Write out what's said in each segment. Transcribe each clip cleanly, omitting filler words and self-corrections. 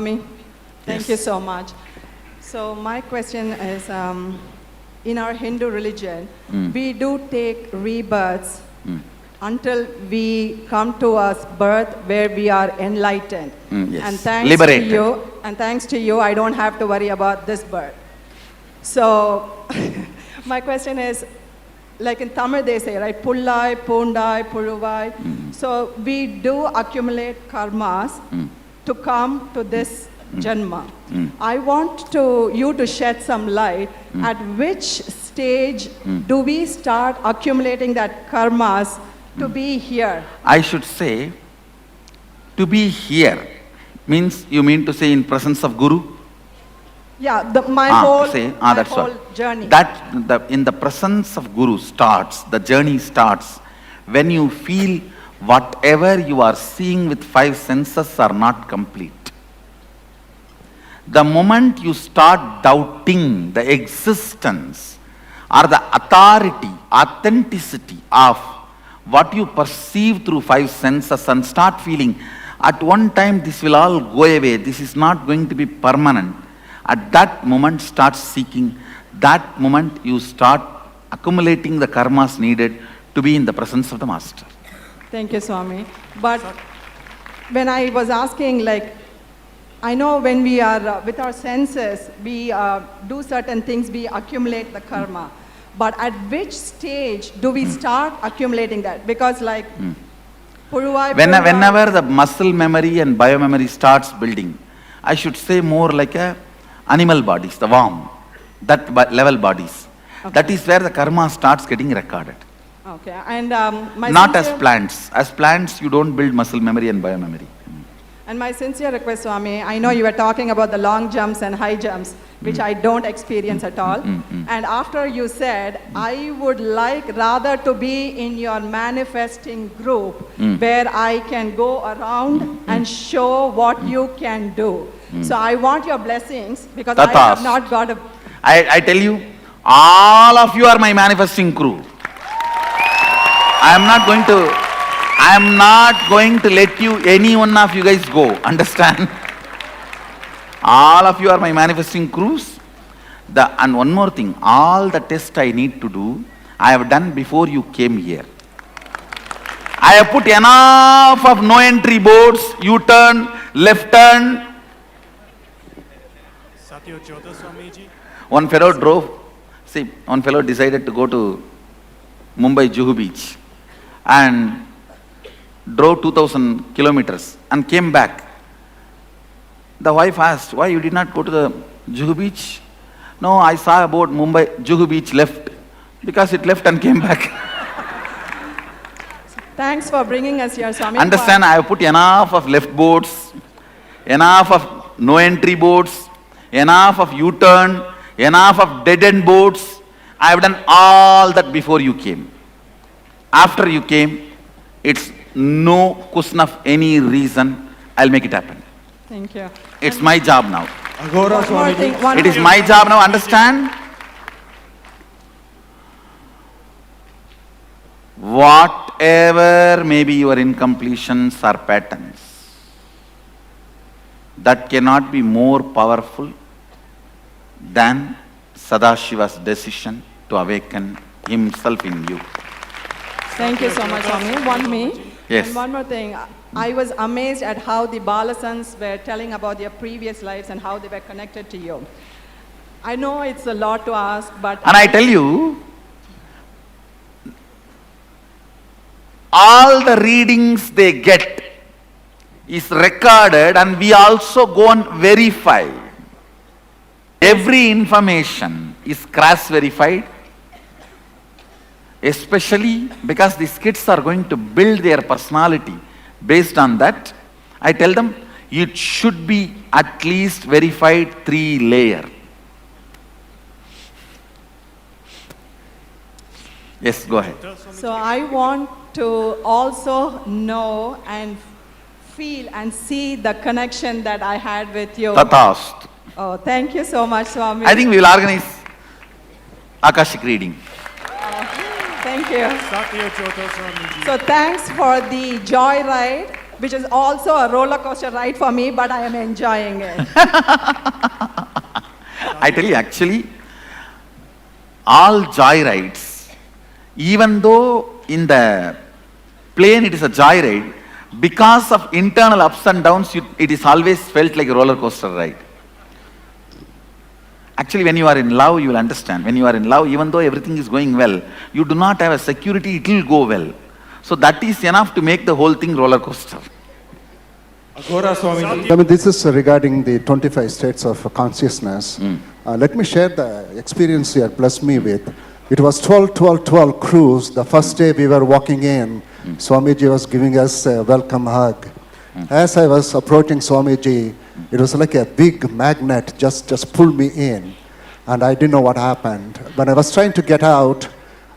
Swami. Thank Yes. you so much. So my question is, in our Hindu religion, we do take rebirths until we come to a birth where we are enlightened. Yes. And thanks Liberated. to you, I don't have to worry about this birth. So my question is, like in Tamil they say, right, pullai, pundai, puluvai. So we do accumulate karmas to come to this Janma. I want you to shed some light at which stage do we start accumulating that karmas to be here? I should say, to be here means you mean to say in presence of Guru? Yeah, my whole that's whole what. journey. In the presence of Guru starts, the journey starts when you feel whatever you are seeing with five senses are not complete. The moment you start doubting the existence or the authority, authenticity of what you perceive through five senses and start feeling at one time this will all go away, this is not going to be permanent, at that moment start seeking, that moment you start accumulating the karmas needed to be in the presence of the Master. Thank you, Swami. But when I was asking, like, I know when we are with our senses, we do certain things, we accumulate the karma. But at which stage do we start accumulating that? Because like, Whenever the muscle memory and biomemory starts building, I should say more like animal bodies, the worm, that level bodies. Okay. That is where the karma starts getting recorded. Okay, and not as plants. As plants, you don't build muscle memory and biomemory. And my sincere request, Swami, I know you were talking about the long jumps and high jumps, which I don't experience at all. And after you said, I would like rather to be in your manifesting group where I can go around and show what you can do. So I want your blessings because I have not got a... I tell you, all of you are my manifesting crew. I am not going to let you, any one of you guys go. Understand? All of you are my manifesting crews. And one more thing, all the tests I need to do, I have done before you came here. I have put enough of no entry boards, U-turn, left turn. One fellow decided to go to Mumbai Juhu Beach and drove 2,000 kilometers and came back. The wife asked, why you did not go to the Juhu Beach? No, I saw a boat, Mumbai, Juhu Beach left. Because it left and came back. Thanks for bringing us here, Swami. Understand, I have put enough of left boards, enough of no entry boards, enough of U-turn, enough of dead-end boards. I have done all that before you came. After you came, it's no question of any reason, I'll make it happen. Thank you. It's my job now. One It is my job now, understand? Whatever may be your incompletions or patterns, that cannot be more powerful than Sadashiva's decision to awaken himself in you. Thank you so much, Swami. Yes. And one more thing. I was amazed at how the Balasans were telling about their previous lives and how they were connected to you. I know it's a lot to ask, but... And I tell you, all the readings they get is recorded and we also go and verify. Every information is cross-verified, especially because these kids are going to build their personality based on that. I tell them, it should be at least verified 3-layer. Yes, go ahead. So I want to also know and feel and see the connection that I had with you. Tatast. Oh, thank you so much, Swami. I think we will organize Akashic reading. Thank you. So thanks for the joyride which is also a roller coaster ride for me, but I am enjoying it. I tell you, actually, all joyrides, even though in the plane it is a joyride, because of internal ups and downs, it is always felt like a roller coaster ride. Actually, when you are in love, you will understand. When you are in love, even though everything is going well, you do not have a security, it will go well. So that is enough to make the whole thing roller coaster. Aghora Swamiji. I mean, this is regarding the 25 states of consciousness. Let me share the experience you had blessed me with. It was 12-12-12 cruise. The first day we were walking in, Swamiji was giving us a welcome hug. As I was approaching Swamiji, it was like a big magnet just pulled me in. And I didn't know what happened. When I was trying to get out,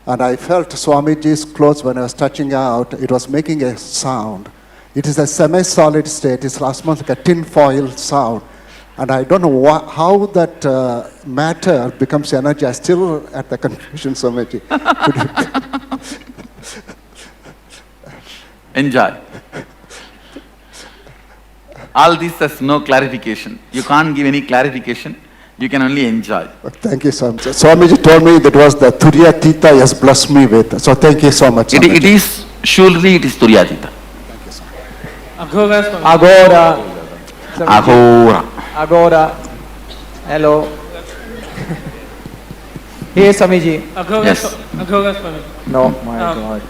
and I felt Swamiji's clothes when I was touching out, it was making a sound. It is a semi-solid state. It's last month like a tin foil sound. And I don't know how that matter becomes energy. I'm still at the confusion, Swamiji. Enjoy. All this has no clarification. You can't give any clarification. You can only enjoy. Thank you so much. Swamiji told me that was the Turiya Tita he has blessed me with. So thank you so much. It is, surely it is Turyatita. Aghora Swamiji. Agora. Aghora. Agora. Hello. Hey, Swamiji. Aghora Yes. Aghora Swamiji. No, my Um, God.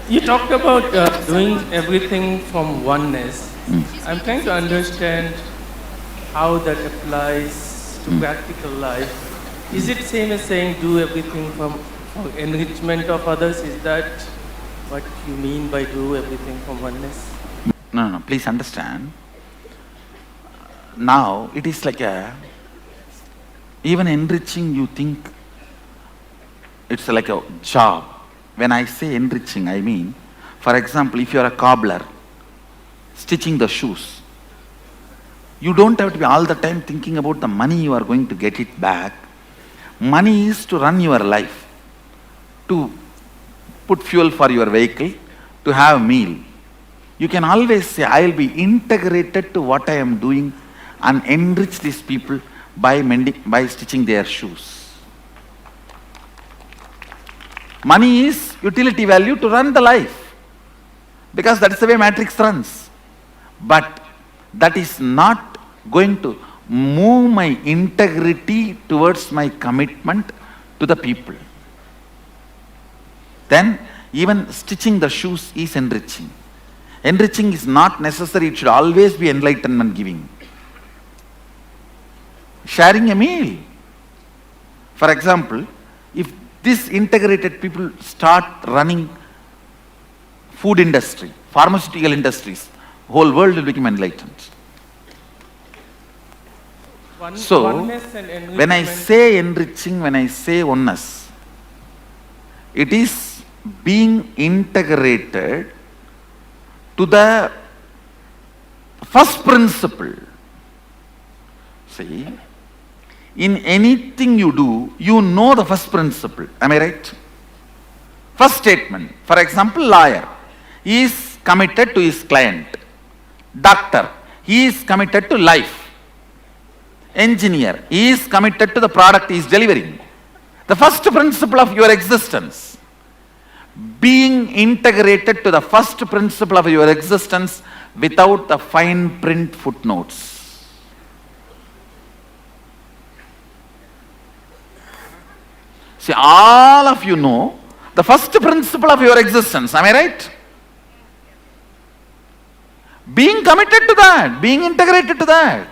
You talked about doing everything from oneness. I'm trying to understand how that applies to practical life. Is it same as saying do everything for enrichment of others? Is that what you mean by do everything from oneness? No, please understand. Now, it is like even enriching, you think it's like a job. When I say enriching, I mean, for example, if you are a cobbler, stitching the shoes, you don't have to be all the time thinking about the money you are going to get it back. Money is to run your life, to put fuel for your vehicle, to have a meal. You can always say, I will be integrated to what I am doing and enrich these people by stitching their shoes. Money is utility value to run the life, because that is the way matrix runs. But that is not going to move my integrity towards my commitment to the people. Then even stitching the shoes is enriching. Enriching is not necessary, it should always be enlightenment giving. Sharing a meal. For example, if these integrated people start running food industry, pharmaceutical industries, whole world will become enlightened. So, Oneness and enrichment. when I say enriching, when I say oneness, it is being integrated to the first principle. See, in anything you do, you know the first principle. Am I right? First statement. For example, lawyer, he is committed to his client. Doctor, he is committed to life. Engineer, he is committed to the product he is delivering. The first principle of your existence. Being integrated to the first principle of your existence without the fine print footnotes. See, all of you know the first principle of your existence. Am I right? Being committed to that, being integrated to that.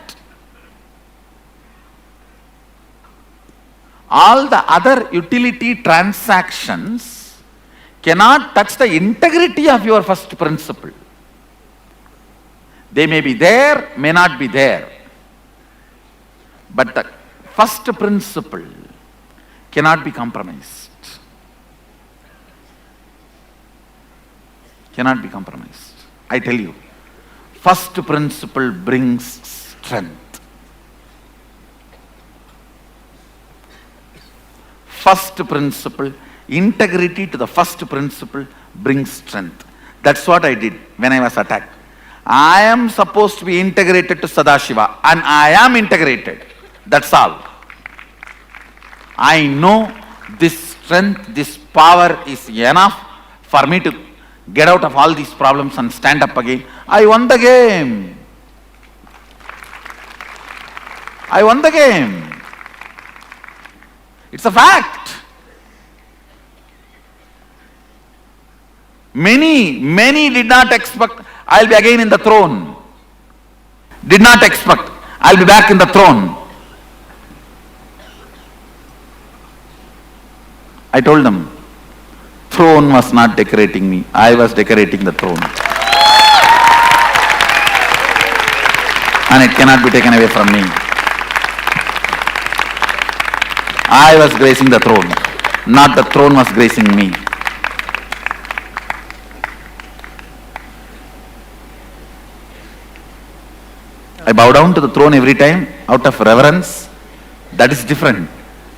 All the other utility transactions cannot touch the integrity of your first principle. They may be there, may not be there. But the first principle cannot be compromised. Cannot be compromised. I tell you, first principle brings strength. First principle, integrity to the first principle brings strength. That's what I did when I was attacked. I am supposed to be integrated to Sadashiva, and I am integrated. That's all. I know this strength, this power is enough for me to get out of all these problems and stand up again. I won the game. I won the game. It's a fact. Many did not expect I'll be again in the throne. Did not expect I'll be back in the throne. I told them, throne was not decorating me. I was decorating the throne. And it cannot be taken away from me. I was gracing the throne, not the throne was gracing me. I bow down to the throne every time out of reverence. That is different.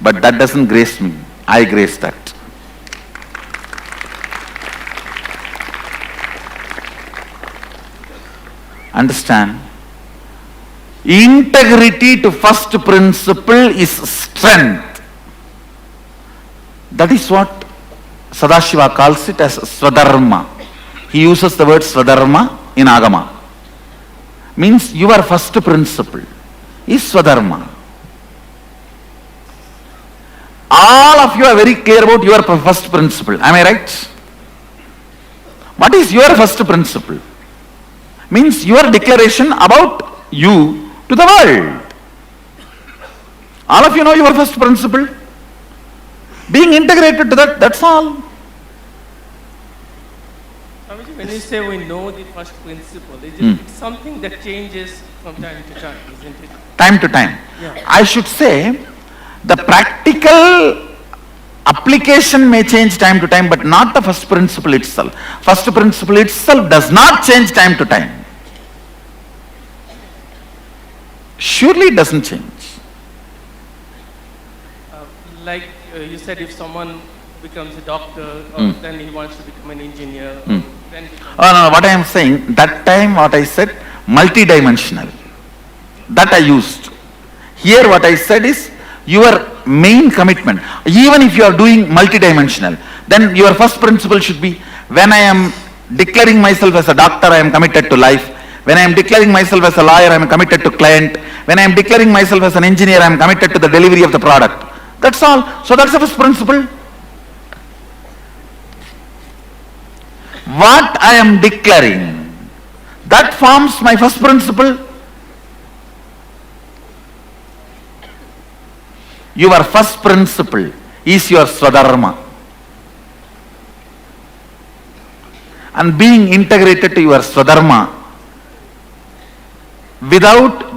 But that doesn't grace me. I grace that. Understand? Integrity to first principle is strength. That is what Sadashiva calls it as Swadharma. He uses the word Swadharma in Agama. Means your first principle is Swadharma. All of you are very clear about your first principle. Am I right? What is your first principle? Means your declaration about you to the world. All of you know your first principle. Being integrated to that, that's all. Swamiji, when you say we know the first principle, it's something that changes from time to time, isn't it? Time to time. Yeah. I should say, the practical application may change time to time, but not the first principle itself. First principle itself does not change time to time. Surely it doesn't change. Like you said, if someone becomes a doctor, or then he wants to become an engineer, or then Oh, no, what I am saying, that time what I said, multidimensional. That I used. Here what I said is, your main commitment. Even if you are doing multidimensional, then your first principle should be, when I am declaring myself as a doctor, I am committed to life. When I am declaring myself as a lawyer, I am committed to client. When I am declaring myself as an engineer, I am committed to the delivery of the product. That's all. So that's the first principle. What I am declaring, that forms my first principle. Your first principle is your Swadharma. And being integrated to your Swadharma without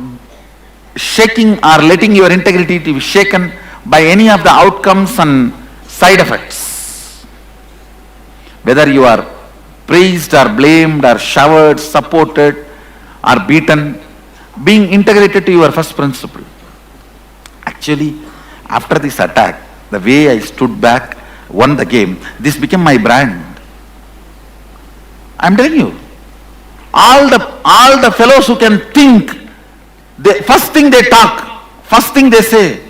shaking or letting your integrity to be shaken by any of the outcomes and side effects. Whether you are praised or blamed or showered, supported or beaten, being integrated to your first principle. Actually, after this attack, the way I stood back, won the game, this became my brand. I'm telling you, all the fellows who can think, first thing they talk, first thing they say,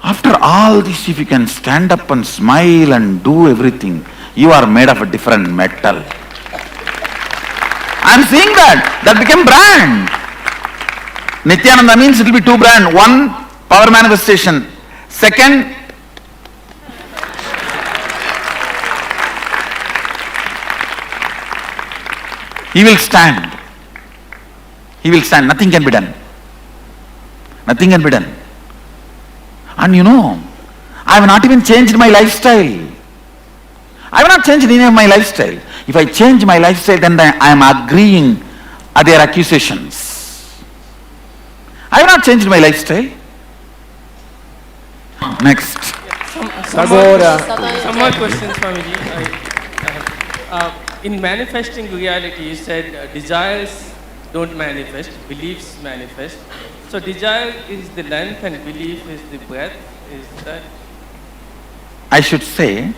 after all this, if you can stand up and smile and do everything, you are made of a different metal. I'm seeing that became brand. Nityananda means it will be two brand. One, power manifestation. Second, he will stand. He will stand. Nothing can be done. Nothing can be done. And you know, I have not even changed my lifestyle. I have not changed any of my lifestyle. If I change my lifestyle, then I am agreeing at their accusations. I have not changed my lifestyle. Next. Some more questions, Swamiji. In manifesting reality, you said desires don't manifest, beliefs manifest. So desire is the length and belief is the breadth. Is that? I should say,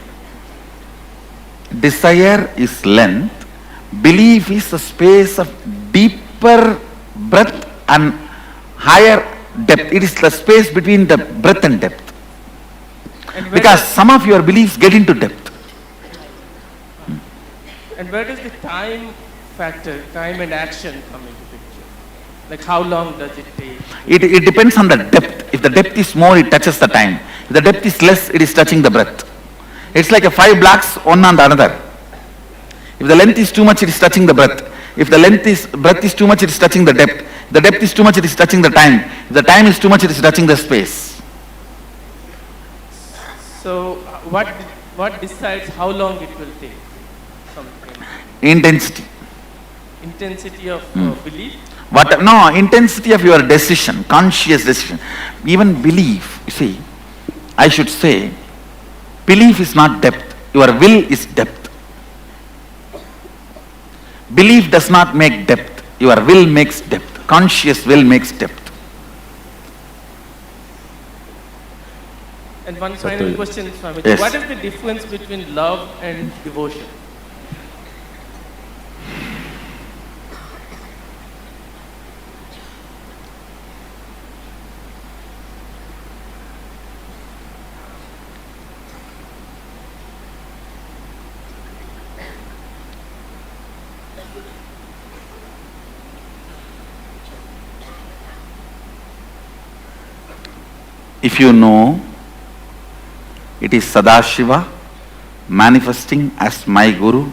desire is length, belief is a space of deeper breadth and higher depth. It is the space between the breadth and depth. And where Because does- some of your beliefs get into depth. And where does the time factor, time and action come into picture? Like how long does it take? It depends on the depth. If the depth is more, it touches the time. If the depth is less, it is touching the breadth. It's like a 5 blocks, one on the another. If the length is too much, it is touching the breadth. If the breadth is too much, it is touching the depth. If the depth is too much, it is touching the time. If the time is too much, it is touching the space. So what decides how long it will take? Something. Intensity. Intensity of belief? No, intensity of your decision, conscious decision. Even belief, you see, I should say, belief is not depth. Your will is depth. Belief does not make depth. Your will makes depth. Conscious will makes depth. And one final question, Swamiji. Yes. What is the difference between love and devotion? If you know, it is Sadashiva manifesting as my Guru,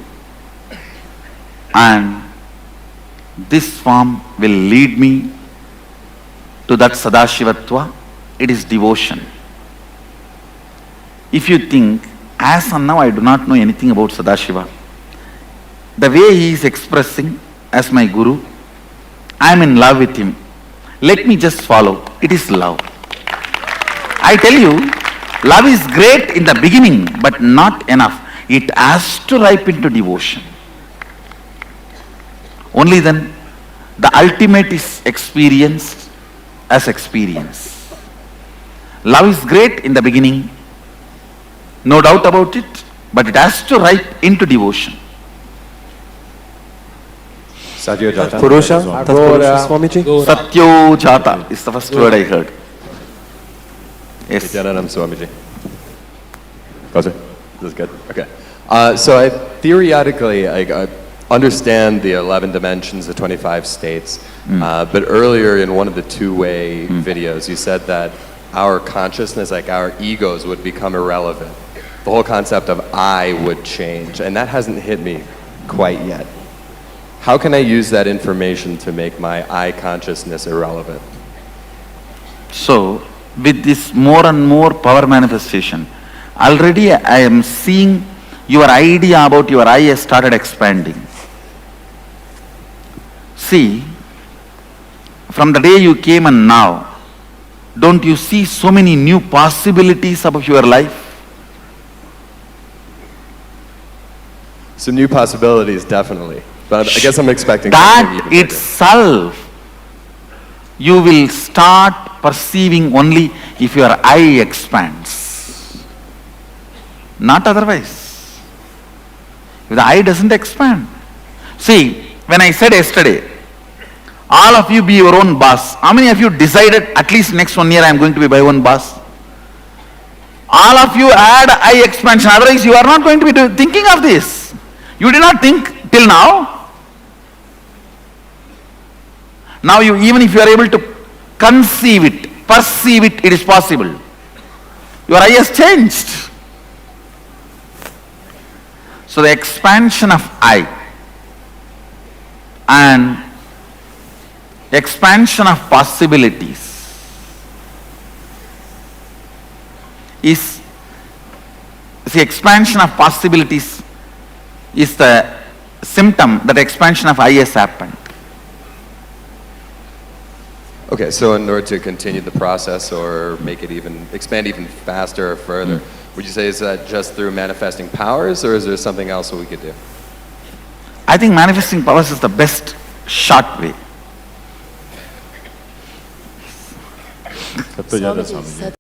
and this form will lead me to that Sadashivatva. It is devotion. If you think, as on now I do not know anything about Sadashiva, the way he is expressing as my Guru, I am in love with him. Let me just follow. It is love. I tell you, love is great in the beginning, but not enough. It has to ripen to devotion. Only then the ultimate is experienced as experience. Love is great in the beginning, no doubt about it, but it has to ripen into devotion. Purusha, Agora, Swamiji. Satyo Jata is the first word I heard. Yes. Nityananand Swamiji. Closer. This is good. Okay. So I theoretically I understand the 11 dimensions, the 25 states, but earlier in one of the two-way videos, you said that our consciousness, like our egos, would become irrelevant. The whole concept of I would change, and that hasn't hit me quite yet. How can I use that information to make my I consciousness irrelevant? So, with this more and more power manifestation, already I am seeing your idea about your I has started expanding. See, from the day you came and now, don't you see so many new possibilities of your life? Some new possibilities, definitely. But I guess I'm expecting That something even bigger. itself, you will start perceiving only if your eye expands. Not otherwise. If the eye doesn't expand. See, when I said yesterday, all of you be your own boss. How many of you decided at least next 1 year I am going to be my own boss? All of you had eye expansion, otherwise you are not going to be thinking of this. You did not think till now. Now you, even if you are able to conceive it, perceive it, it is possible. Your eye has changed. So the expansion of eye and expansion of possibilities is, the expansion of possibilities is the symptom that expansion of eye has happened. Okay, so in order to continue the process or make it even, expand even faster or further, would you say is that just through manifesting powers, or is there something else that we could do? I think manifesting powers is the best short way. Swamiji,